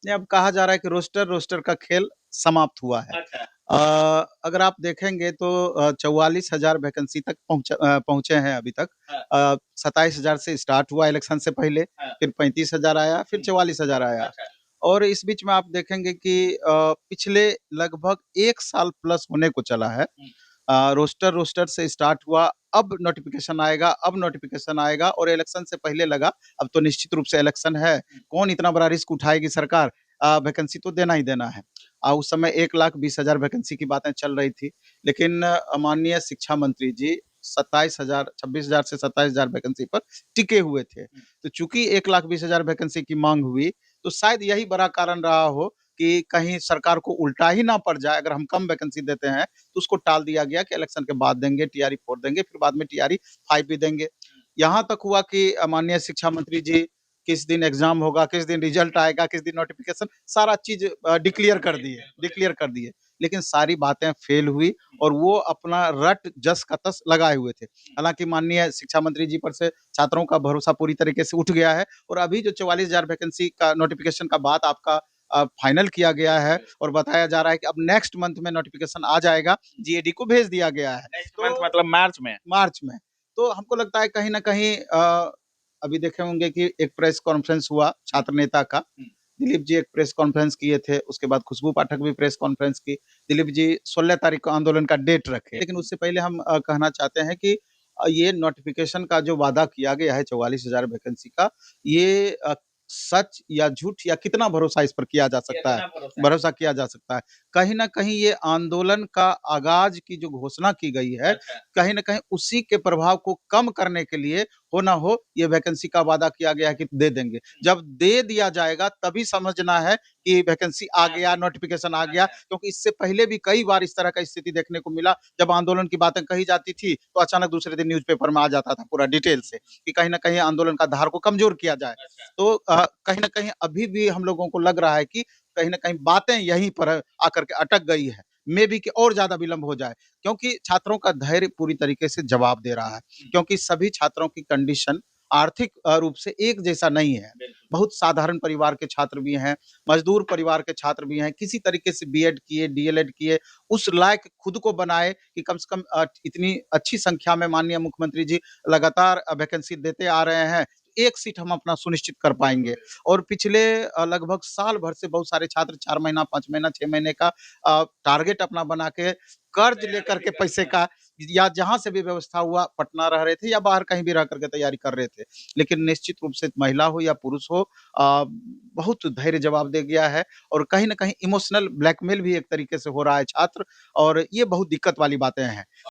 नहीं, अब कहा जा रहा है कि रोस्टर का खेल समाप्त हुआ है। अच्छा। अगर आप देखेंगे तो 44,000 वैकेंसी तक पहुँचे हैं अभी तक। हाँ। 27,000 से स्टार्ट हुआ इलेक्शन से पहले, हाँ। फिर 35,000 आया, फिर 44,000 आया। अच्छा। और इस बीच में आप देखेंगे कि पिछले लगभग 1 साल प्लस होने को चला है। हुँ। रोस्टर से स्टार्ट हुआ, अब नोटिफ़िकेशन आएगा और इलेक्शन से पहले लगा, अब तो निश्चित रूप से इलेक्शन है, कौन इतना बड़ा रिस्क उठाएगी सरकार? वैकेंसी तो देना ही देना है। उस समय 1,20,000 वैकेंसी की बातें चल रही थी, लेकिन माननीय शिक्षा मंत्री जी 26,000 से 27,000 वैकेंसी पर टिके हुए थे। तो चूँकि 1,20,000 वैकेंसी की माँग हुई, तो शायद यही बड़ा कारण रहा हो कि कहीं सरकार को उल्टा ही ना पड़ जाए, अगर हम कम वैकेंसी देते हैं, तो उसको टाल दिया गया कि इलेक्शन के बाद देंगे, टीआरई 4 देंगे, फिर बाद में टीआरई 5 भी देंगे। यहाँ तक हुआ कि माननीय शिक्षा मंत्री जी किस दिन एग्ज़ाम होगा, किस दिन रिज़ल्ट आएगा, किस दिन नोटिफ़िकेशन, सारा चीज़ डिक्लेयर कर दिए। लेकिन सारी बातें फ़ेल हुई और वो अपना रट जस का तस लगाए हुए थे। हालाँकि माननीय शिक्षा मंत्री जी पर से छात्रों का भरोसा पूरी तरीके से उठ गया है और अभी जो 44,000 वैकेंसी का नोटिफ़िकेशन का बात आपका फाइनल किया गया है और बताया जा रहा है कि अब नेक्स्ट मंथ में नोटिफ़िकेशन आ जाएगा, जीएडी को भेज दिया गया है। नेक्स्ट तो मंथ मतलब मार्च में? मार्च में। तो हमको लगता है कहीं न कहीं अभी देखे होंगे कि एक प्रेस कॉन्फ्रेंस हुआ छात्र नेता का। हुँ। दिलीप जी एक प्रेस कॉन्फ्रेंस किए थे, उसके बाद खुशबू पाठक भी प्रेस कॉन्फ्रेंस की। दिलीप जी 16 तारीख को आंदोलन का डेट रखे। लेकिन उससे पहले हम कहना चाहते हैं कि ये नोटिफ़िकेशन का जो वादा किया गया है 44,000 वैकेंसी का, ये सच या झूठ या कितना भरोसा इस पर किया जा सकता है? कितना भरोसा है? भरोसा किया जा सकता है। कहीं न कहीं ये आंदोलन का आगाज़ की जो घोषणा की गई है, अच्छा। कहीं न कहीं उसी के प्रभाव को कम करने के लिए हो ना हो ये वैकेंसी का वादा किया गया है कि दे देंगे। जब दे दिया जाएगा तभी समझना है कि वैकेंसी आ गया, नोटिफ़िकेशन आ गया, क्योंकि इससे पहले भी कई बार इस तरह का स्थिति देखने को मिला। जब आंदोलन की बातें कही जाती थी, तो अचानक दूसरे दिन न्यूज़पेपर में आ जाता था पूरा डिटेल से कि कहीं न कहीं आंदोलन का धार को कमज़ोर किया जाए। अच्छा। तो कहीं न कहीं अभी भी हम लोगों को लग रहा है कि कहीं न कहीं बातें यहीं पर आकर के अटक गई है। मेबी कि और ज़्यादा विलंब हो जाए, क्योंकि छात्रों का धैर्य पूरी तरीके से जवाब दे रहा है। क्योंकि सभी छात्रों की कंडीशन आर्थिक रूप से एक जैसा नहीं है। बिल्कुल। बहुत साधारण परिवार के छात्र भी हैं, मज़दूर परिवार के छात्र भी हैं, किसी तरीके से बीएड किए, डीएलएड किए, उस लायक खुद को बनाए कि कम से कम इतनी अच्छी संख्या में माननीय मुख्यमंत्री जी लगातार वैकेंसी देते आ रहे हैं, एक सीट हम अपना सुनिश्चित कर पाएँगे। और पिछले लगभग साल भर से बहुत सारे छात्र 4 महीना, 5 महीना, 6 महीने का टारगेट अपना बना के कर्ज लेकर के पैसे का या जहाँ से भी व्यवस्था हुआ पटना रह रहे थे या बाहर कहीं भी रह करके तैयारी कर रहे थे। लेकिन निश्चित रूप से महिला हो या पुरुष हो बहुत धैर्य जवाब दे गया है और कहीं न कहीं इमोशनल ब्लैकमेल भी एक तरीके से हो रहा है छात्र और ये बहुत दिक्कत वाली बातें हैं।